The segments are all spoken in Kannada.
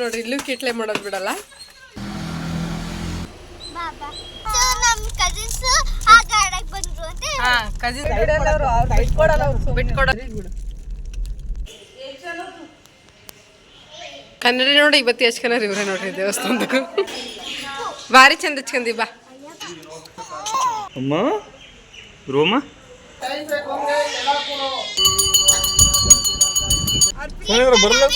ನೋಡ್ರಿ ಇಲ್ಲೂ ಕಿಟ್ಲೆ ಮಾಡೋದು ಬಿಡಲ್ಲ. ಕನ್ನಡ ನೋಡಿ ಇವತ್ತು ಹಚ್ಕನ ಇವ್ರೆ ನೋಡ್ರಿ ದೇವಸ್ಥಾನದಾಗ ಭಾರಿ ಚಂದ ಹಚ್ಕಂದಿ ಬಾ ಅಮ್ಮ ರೋಮ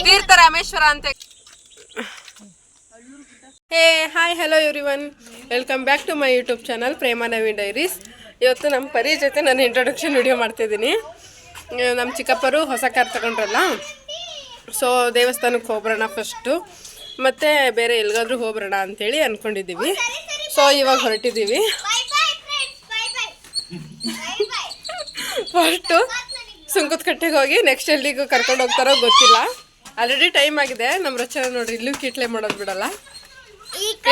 ತೀರ್ಥ ರಾಮೇಶ್ವರ ಅಂತ. Hey hi hello everyone, welcome back to my YouTube channel Prema Naveen diaries. ಇವತ್ತು ನಮ್ಮ ಪರಿ ಜೊತೆ ನಾನು ಇಂಟ್ರೊಡಕ್ಷನ್ ವಿಡಿಯೋ ಮಾಡ್ತಿದ್ದೀನಿ. ನಮ್ಮ ಚಿಕ್ಕಪ್ಪರು ಹೊಸ ಕಾರ್ ತಗೊಂಡ್ರಲ್ಲ, ಸೊ ದೇವಸ್ಥಾನಕ್ಕೆ ಹೋಗ್ಬರೋಣ ಫಸ್ಟು, ಮತ್ತು ಬೇರೆ ಎಲ್ಲಿಗಾದ್ರೂ ಹೋಗ್ಬರೋಣ ಅಂಥೇಳಿ ಅಂದ್ಕೊಂಡಿದ್ದೀವಿ. ಸೊ ಇವಾಗ ಹೊರಟಿದ್ದೀವಿ. ಫಸ್ಟು ಸುಂಕದಕಟ್ಟೆಗೆ ಹೋಗಿ ನೆಕ್ಸ್ಟ್ ಎಲ್ಲಿಗೂ ಕರ್ಕೊಂಡು ಹೋಗ್ತಾರೋ ಗೊತ್ತಿಲ್ಲ. ಆಲ್ರೆಡಿ ಟೈಮ್ ಆಗಿದೆ. ನಮ್ಮ ರಚನೆ ನೋಡ್ರಿ ಇಲ್ಲೂ ಕಿಟ್ಲೆ ಮಾಡೋದು ಬಿಡಲ್ಲ.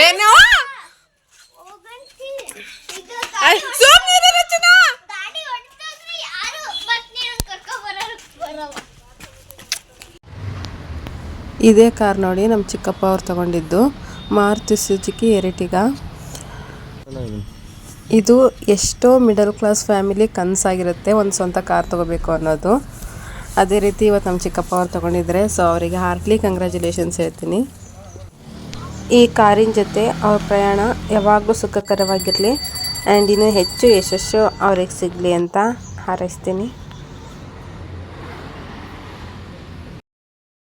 ಏನು ಇದೇ ಕಾರ್ ನೋಡಿ ನಮ್ಮ ಚಿಕ್ಕಪ್ಪ ಅವ್ರು ತಗೊಂಡಿದ್ದು, ಮಾರುತಿ ಸುಜುಕಿ ಎರ್ಟಿಗಾ. ಇದು ಎಷ್ಟೋ ಮಿಡಲ್ ಕ್ಲಾಸ್ ಫ್ಯಾಮಿಲಿ ಕನಸಾಗಿರುತ್ತೆ ಒಂದು ಸ್ವಂತ ಕಾರ್ ತೊಗೋಬೇಕು ಅನ್ನೋದು. ಅದೇ ರೀತಿ ಇವತ್ತು ನಮ್ಮ ಚಿಕ್ಕಪ್ಪ ಅವ್ರು ತೊಗೊಂಡಿದ್ದಾರೆ. ಸೊ ಅವರಿಗೆ ಹಾರ್ಟ್ಲಿ ಕಂಗ್ರ್ಯಾಚುಲೇಷನ್ಸ್ ಹೇಳ್ತೀನಿ. ಈ ಕಾರಿನ ಜೊತೆ ಅವ್ರ ಪ್ರಯಾಣ ಯಾವಾಗಲೂ ಸುಖಕರವಾಗಿರಲಿ ಆ್ಯಂಡ್ ಇನ್ನೂ ಹೆಚ್ಚು ಯಶಸ್ಸು ಅವ್ರಿಗೆ ಸಿಗಲಿ ಅಂತ ಹಾರೈಸ್ತೀನಿ.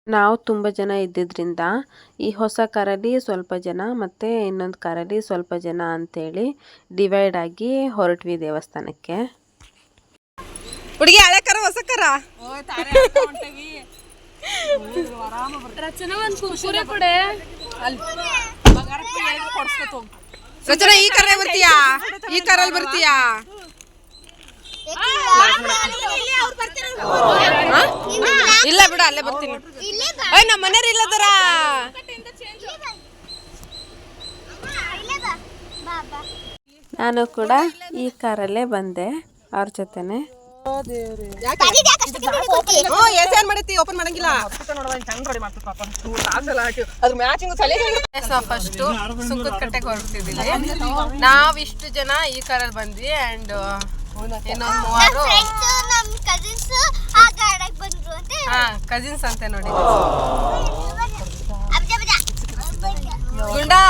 ನಾವು ತುಂಬ ಜನ ಇದ್ದಿದ್ದರಿಂದ ಈ ಹೊಸ ಕಾರಲ್ಲಿ ಸ್ವಲ್ಪ ಜನ ಮತ್ತು ಇನ್ನೊಂದು ಕಾರಲ್ಲಿ ಸ್ವಲ್ಪ ಜನ ಅಂಥೇಳಿ ಡಿವೈಡ್ ಆಗಿ ಹೊರಟ್ವಿ ದೇವಸ್ಥಾನಕ್ಕೆ. ಹುಡುಗಿ ಹಳೆ ಕಾರ ಹೊಸ ಕಾರ ರಚನಾ ಈ ಕಾರಲ್ಲಿ ಬರ್ತೀಯಾ? ಈ ಕಾರಲ್ಲಿ ಬರ್ತೀಯಾ? ಇಲ್ಲ ಬಿಡ, ಅಲ್ಲೇ ಬರ್ತೀನಿ. ನಮ್ಮ ಮನೆಯವ್ರು ಇಲ್ಲದರ. ನಾನು ಕೂಡ ಈ ಕಾರಲ್ಲೇ ಬಂದೆ ಅವ್ರ ಜೊತೆನೆ. ಫಸ್ಟು ಸುಂಕದಕಟ್ಟೆಗೆ ಹೊರಡ್ತಿದ್ದೀವಿ. ನಾವಿಷ್ಟು ಜನ ಈ ಕಾರಲ್ಲಿ ಬಂದ್ವಿ ಆ್ಯಂಡ್ ಇನ್ನೊಂದು ಮೂವರು ಕಜಿನ್ಸ್ ಅಂತ ನೋಡಿ. ಗುಂಡಾ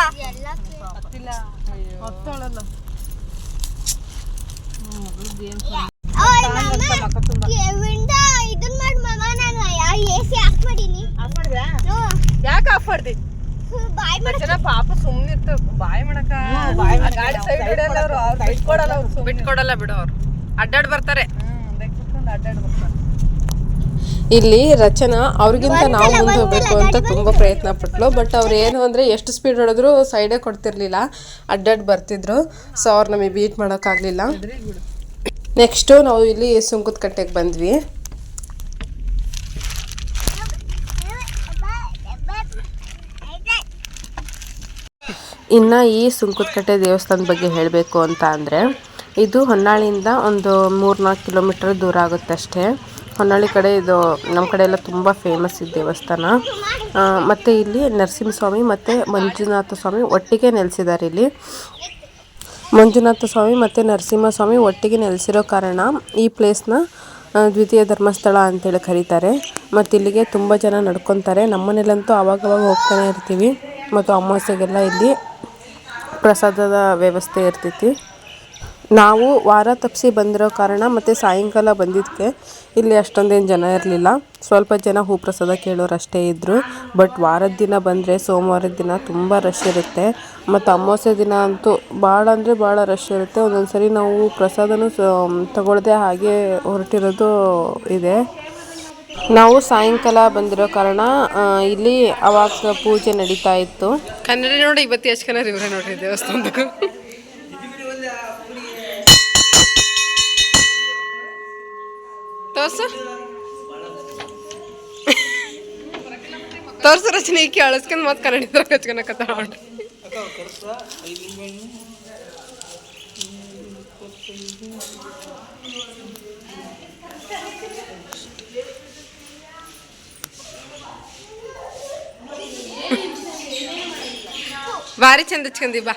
ಯಾಕೆ ಆಫ್ ಮಾಡ್ದಿ? ಪಾಪ ಸುಮ್ಮನೆ ಬಾಯ್ ಮಾಡಕ ಬಿಟ್ಕೊಡಲ್ಲ ಬಿಡು. ಅವ್ರು ಅಡ್ಡಾಡ್ ಬರ್ತಾರೆ. ಇಲ್ಲಿ ರಚನಾ ಅವ್ರಿಗಿಂತ ನಾವು ಮುಂದೆ ಹೋಗ್ಬೇಕು ಅಂತ ತುಂಬ ಪ್ರಯತ್ನ ಪಟ್ಲು. ಬಟ್ ಅವ್ರು ಏನು ಅಂದರೆ ಎಷ್ಟು ಸ್ಪೀಡ್ ಹೊಡೆದ್ರು ಸೈಡೇ ಕೊಡ್ತಿರ್ಲಿಲ್ಲ, ಅಡ್ಡಾಡ್ ಬರ್ತಿದ್ರು. ಸೊ ಅವ್ರು ನಮಗೆ ಬೀಟ್ ಮಾಡೋಕ್ಕಾಗಲಿಲ್ಲ. ನೆಕ್ಸ್ಟು ನಾವು ಇಲ್ಲಿ ಸುಂಕದಕಟ್ಟೆಗೆ ಬಂದ್ವಿ. ಇನ್ನು ಈ ಸುಂಕದಕಟ್ಟೆ ದೇವಸ್ಥಾನದ ಬಗ್ಗೆ ಹೇಳಬೇಕು ಅಂತ ಅಂದರೆ, ಇದು ಹೊನ್ನಾಳಿಯಿಂದ ಒಂದು 3-4 ಕಿಲೋಮೀಟರ್ ದೂರ ಆಗುತ್ತೆ ಅಷ್ಟೇ. ಹೊನ್ನಾಳಿ ಕಡೆ ಇದು ನಮ್ಮ ಕಡೆ ಎಲ್ಲ ತುಂಬ ಫೇಮಸ್ ಈ ದೇವಸ್ಥಾನ. ಮತ್ತು ಇಲ್ಲಿ ನರಸಿಂಹಸ್ವಾಮಿ ಮತ್ತು ಮಂಜುನಾಥ ಸ್ವಾಮಿ ಒಟ್ಟಿಗೆ ನೆಲೆಸಿದ್ದಾರೆ. ಇಲ್ಲಿ ಮಂಜುನಾಥ ಸ್ವಾಮಿ ಮತ್ತು ನರಸಿಂಹಸ್ವಾಮಿ ಒಟ್ಟಿಗೆ ನೆಲೆಸಿರೋ ಕಾರಣ ಈ ಪ್ಲೇಸ್ನ ದ್ವಿತೀಯ ಧರ್ಮಸ್ಥಳ ಅಂತೇಳಿ ಕರೀತಾರೆ. ಮತ್ತು ಇಲ್ಲಿಗೆ ತುಂಬ ಜನ ನಡ್ಕೊತಾರೆ. ನಮ್ಮನೇಲಂತೂ ಆವಾಗವಾಗ ಹೋಗ್ತಾನೆ ಇರ್ತೀವಿ. ಮತ್ತು ಅಮಾವಾಸ್ಯೆಗೆಲ್ಲ ಇಲ್ಲಿ ಪ್ರಸಾದದ ವ್ಯವಸ್ಥೆ ಇರ್ತೈತಿ. ನಾವು ವಾರ ತಪ್ಪಿಸಿ ಬಂದಿರೋ ಕಾರಣ ಮತ್ತು ಸಾಯಂಕಾಲ ಬಂದಿದ್ದಕ್ಕೆ ಇಲ್ಲಿ ಅಷ್ಟೊಂದೇನು ಜನ ಇರಲಿಲ್ಲ. ಸ್ವಲ್ಪ ಜನ ಹೂ ಪ್ರಸಾದ ಕೇಳೋರು ಅಷ್ಟೇ ಇದ್ದರು. ಬಟ್ ವಾರದ ದಿನ ಬಂದರೆ ಸೋಮವಾರದ ದಿನ ತುಂಬ ರಶ್ ಇರುತ್ತೆ. ಮತ್ತು ಅಮಾವಾಸ್ಯೆ ದಿನ ಅಂತೂ ಭಾಳ ಅಂದರೆ ಭಾಳ ರಶ್ ಇರುತ್ತೆ. ಒಂದೊಂದು ಸರಿ ನಾವು ಪ್ರಸಾದನೂ ತಗೊಳ್ಳದೆ ಹಾಗೆ ಹೊರಟಿರೋದು ಇದೆ. ನಾವು ಸಾಯಂಕಾಲ ಬಂದಿರೋ ಕಾರಣ ಇಲ್ಲಿ ಅವಾಗ ಪೂಜೆ ನಡೀತಾ ಇತ್ತು. ಕನ್ನಡ ನೋಡಿ ಇವತ್ತು ಹಚ್ಕನ ಇವ್ರೆ ನೋಡ್ರಿ ದೇವಸ್ಥಾನದಾಗ. ತೋರ್ಸು ರಚನೆ ಈಕೆ ಅಳಸ್ಕೊಂಡ್ ಮತ್ತೆ ಕನ್ನಡ ಹಚ್ಕೊಳಕತ್ತ ನೋಡ್ರಿ. ಭಾರಿ ಚಂದ ಹಚ್ಕೊಂಡಿ ಬಾ.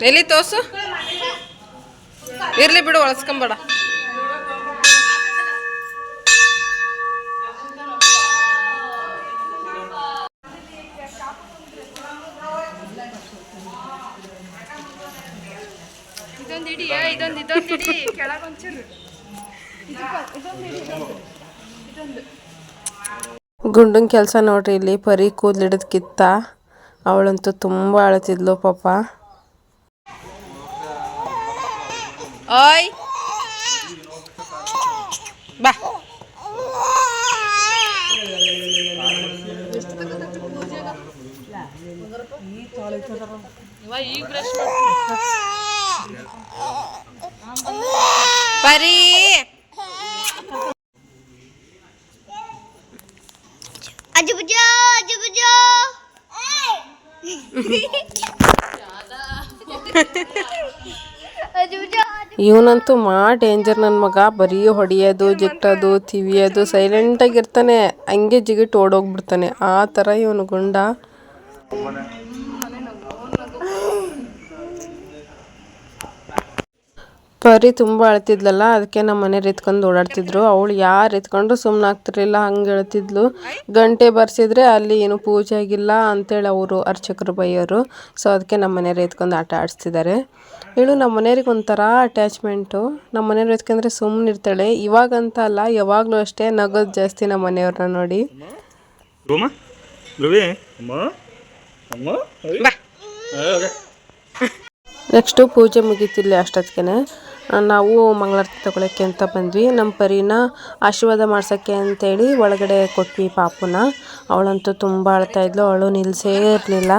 ಎಲ್ಲಿ ತೋರ್ಸು. ಇರ್ಲಿ ಬಿಡು, ಒಳಸ್ಕೊಂಬೇಡ. ಗುಂಡನ್ ಕೆಲಸ ನೋಡ್ರಿ. ಇಲ್ಲಿ ಪರಿ ಕೂದಲಿಡದ್ ಕಿತ್ತ. ಅವಳಂತೂ ತುಂಬಾ ಅಳತಿದ್ಲು ಪಾಪ. ಓಯ್ ಬಾ. ಪರಿ ಇವನಂತೂ ಡೇಂಜರ್ ನನ್ನ ಮಗ. ಬರೀ ಹೊಡಿಯೋದು, ಜಿಟ್ಟೋದು, ತಿವಿಯೋದು, ಸೈಲೆಂಟಾಗಿರ್ತಾನೆ. ಹಂಗೆ ಜಿಗಿಟ್ ಓಡೋಗ್ಬಿಡ್ತಾನೆ. ಆ ಥರ ಇವನು ಗುಂಡ. ಪರಿ ತುಂಬ ಅಳ್ತಿದ್ಲಲ್ಲ, ಅದಕ್ಕೆ ನಮ್ಮ ಮನೆಯವ್ರು ಎತ್ಕೊಂಡು ಓಡಾಡ್ತಿದ್ರು. ಅವಳು ಯಾರು ಎತ್ಕೊಂಡ್ರು ಸುಮ್ಮನೆ ಆಗ್ತಿರ್ಲಿಲ್ಲ, ಹಂಗೆ ಹೇಳ್ತಿದ್ಲು. ಗಂಟೆ ಬರ್ಸಿದ್ರೆ ಅಲ್ಲಿ ಏನು ಪೂಜೆ ಆಗಿಲ್ಲ ಅಂತೇಳಿ ಅವರು ಅರ್ಚಕರು ಬೈಯೋರು. ಸೊ ಅದಕ್ಕೆ ನಮ್ಮ ಮನೆಯವ್ರು ಎತ್ಕೊಂಡು ಆಟ ಆಡಿಸ್ತಿದ್ದಾರೆ. ಇವಳು ನಮ್ಮ ಮನೆಯವ್ರಿಗೆ ಒಂಥರ ಅಟ್ಯಾಚ್ಮೆಂಟು. ನಮ್ಮ ಮನೆಯವ್ರು ಎತ್ಕೊಂಡ್ರೆ ಸುಮ್ಮನೆ ಇರ್ತಾಳೆ. ಇವಾಗಂತ ಅಲ್ಲ, ಯಾವಾಗಲೂ ಅಷ್ಟೇ ನಗೋದು ಜಾಸ್ತಿ ನಮ್ಮ ಮನೆಯವ್ರನ್ನ ನೋಡಿ. ನೆಕ್ಸ್ಟು ಪೂಜೆ ಮುಗೀತಿಲ್ಲ ಅಷ್ಟೊತ್ತಿಗೆ ನಾವು ಮಂಗಳಾರತಿ ತಗೊಳಕ್ಕೆ ಅಂತ ಬಂದ್ವಿ. ನಮ್ಮ ಪರಿನ ಆಶೀರ್ವಾದ ಮಾಡ್ಸೋಕ್ಕೆ ಅಂತೇಳಿ ಒಳಗಡೆ ಕೊಟ್ವಿ ಪಾಪುನ. ಅವಳಂತೂ ತುಂಬ ಅಳ್ತಾ ಇದ್ಲು. ಅವಳು ನಿಲ್ಲಿಸೇ ಇರಲಿಲ್ಲ.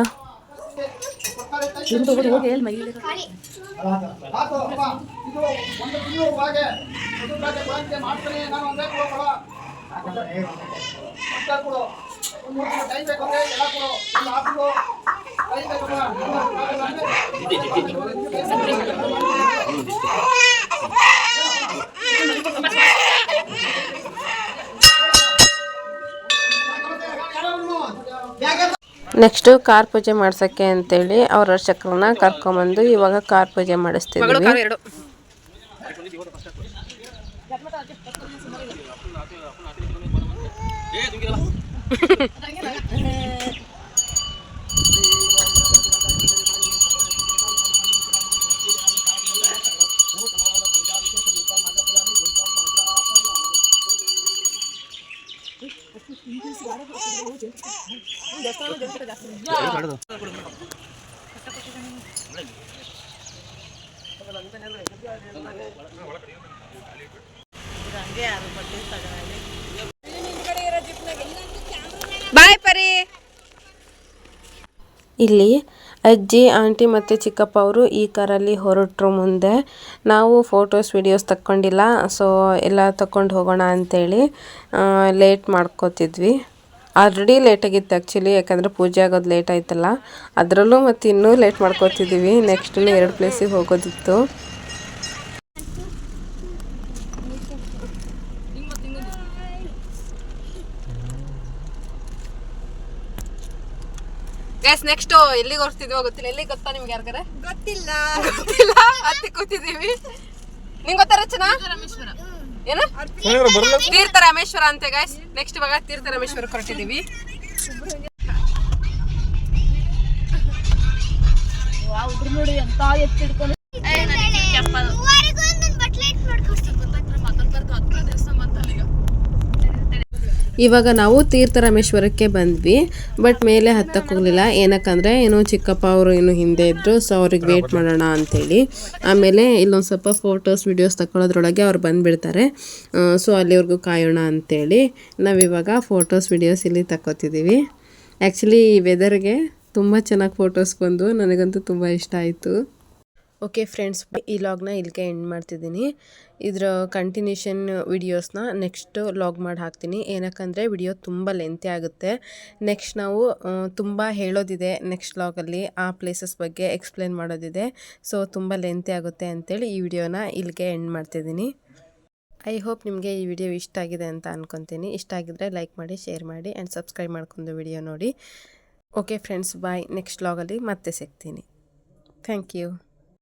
ನೆಕ್ಸ್ಟು ಕಾರ್ ಪೂಜೆ ಮಾಡ್ಸೋಕ್ಕೆ ಅಂತೇಳಿ ಅವ್ರ ಅರ್ಚಕರನ್ನ ಕರ್ಕೊಂಬಂದು ಇವಾಗ ಕಾರ್ ಪೂಜೆ ಮಾಡಿಸ್ತಿದ್ವಿ. ಬಾಯ್ ಪರಿ. ಇಲ್ಲಿ ಅಜ್ಜಿ, ಆಂಟಿ ಮತ್ತು ಚಿಕ್ಕಪ್ಪ ಅವರು ಈ ಕಾರಲ್ಲಿ ಹೊರಟರು ಮುಂದೆ. ನಾವು ಫೋಟೋಸ್ ವಿಡಿಯೋಸ್ ತಕ್ಕೊಂಡಿಲ್ಲ, ಸೊ ಎಲ್ಲ ತಗೊಂಡು ಹೋಗೋಣ ಅಂಥೇಳಿ ಲೇಟ್ ಮಾಡ್ಕೋತಿದ್ವಿ. ಆಲ್ರೆಡಿ ಲೇಟಾಗಿತ್ತು ಆ್ಯಕ್ಚುಲಿ, ಯಾಕಂದರೆ ಪೂಜೆ ಆಗೋದು ಲೇಟ್ ಆಯ್ತಲ್ಲ. ಅದರಲ್ಲೂ ಮತ್ತು ಇನ್ನೂ ಲೇಟ್ ಮಾಡ್ಕೋತಿದ್ದೀವಿ. ನೆಕ್ಸ್ಟ್ 2 ಪ್ಲೇಸಿಗೆ ಹೋಗೋದಿತ್ತು. ಗೈಸ್ ನೆಕ್ಸ್ಟ್ ಎಲ್ಲಿಗೆ ಹೋಗ್ತಿದ್ವೋ ಗೊತ್ತಿಲ್ಲ. ಎಲ್ಲಿ ಗೊತ್ತಾ ನಿಮ್ಗೆ? ಯಾರಿಗಾರೆ ಗೊತ್ತಿಲ್ಲ. ಹತ್ತಿ ಕೂತಿದ್ದೀವಿ. ನಿಂಗೆ ಗೊತ್ತಾ ರಚನಾ? ಏನು ತೀರ್ಥ ರಾಮೇಶ್ವರ ಅಂತೆ ಗೈಸ್. ನೆಕ್ಸ್ಟ್ ಇವಾಗ ತೀರ್ಥ ರಾಮೇಶ್ವರ ಹೊರಟಿದ್ದೀವಿ. ನೋಡಿ ಅಂತ ಎತ್ತಿಡ್ಕೊಂಡು ಇವಾಗ ನಾವು ತೀರ್ಥರಾಮೇಶ್ವರಕ್ಕೆ ಬಂದ್ವಿ. ಬಟ್ ಮೇಲೆ ಹತ್ತಕ್ಕೆ ಹೋಗಲಿಲ್ಲ. ಏನಕ್ಕಂದರೆ ಏನು ಚಿಕ್ಕಪ್ಪ ಅವರು ಇನ್ನು ಹಿಂದೆ ಇದ್ದರು. ಸೊ ಅವ್ರಿಗೆ ವೇಟ್ ಮಾಡೋಣ ಅಂಥೇಳಿ. ಆಮೇಲೆ ಇಲ್ಲೊಂದು ಸ್ವಲ್ಪ ಫೋಟೋಸ್ ವಿಡಿಯೋಸ್ ತಗೊಳ್ಳೋದ್ರೊಳಗೆ ಅವ್ರು ಬಂದುಬಿಡ್ತಾರೆ. ಸೊ ಅಲ್ಲಿವರೆಗೂ ಕಾಯೋಣ ಅಂಥೇಳಿ ನಾವಿವಾಗ ಫೋಟೋಸ್ ವಿಡಿಯೋಸ್ ಇಲ್ಲಿ ತಗೋತಿದ್ದೀವಿ. ಆ್ಯಕ್ಚುಲಿ ಈ ವೆದರ್ಗೆ ತುಂಬ ಚೆನ್ನಾಗಿ ಫೋಟೋಸ್ ಬಂದು ನನಗಂತೂ ತುಂಬ ಇಷ್ಟ ಆಯಿತು. ಓಕೆ ಫ್ರೆಂಡ್ಸ್, ಈ ಲಾಗ್ನ ಇಲ್ಲಿಗೆ ಎಂಡ್ ಮಾಡ್ತಿದ್ದೀನಿ. ಇದರ ಕಂಟಿನ್ಯೂಷನ್ ವಿಡಿಯೋಸ್ನ ನೆಕ್ಸ್ಟ್ ಲಾಗ್ ಮಾಡಿ ಹಾಕ್ತೀನಿ. ಏನಕ್ಕಂದರೆ ವಿಡಿಯೋ ತುಂಬ ಲೆಂತಿ ಆಗುತ್ತೆ. ನೆಕ್ಸ್ಟ್ ನಾವು ತುಂಬ ಹೇಳೋದಿದೆ ನೆಕ್ಸ್ಟ್ ಲಾಗಲ್ಲಿ. ಆ ಪ್ಲೇಸಸ್ ಬಗ್ಗೆ ಎಕ್ಸ್ಪ್ಲೇನ್ ಮಾಡೋದಿದೆ. ಸೊ ತುಂಬ ಲೆಂತಿ ಆಗುತ್ತೆ ಅಂಥೇಳಿ ಈ ವಿಡಿಯೋನ ಇಲ್ಲಿಗೆ ಎಂಡ್ ಮಾಡ್ತಿದ್ದೀನಿ. ಐ ಹೋಪ್ ನಿಮಗೆ ಈ ವಿಡಿಯೋ ಇಷ್ಟ ಆಗಿದೆ ಅಂತ ಅಂದ್ಕೊತೀನಿ. ಇಷ್ಟ ಆಗಿದ್ರೆ ಲೈಕ್ ಮಾಡಿ, ಶೇರ್ ಮಾಡಿ ಆ್ಯಂಡ್ ಸಬ್ಸ್ಕ್ರೈಬ್ ಮಾಡ್ಕೊಂಡು ವಿಡಿಯೋ ನೋಡಿ. Okay friends, bye. ನೆಕ್ಸ್ಟ್ ವ್ಲಾಗಲ್ಲಿ ಮತ್ತೆ ಸಿಗ್ತೀನಿ. Thank you.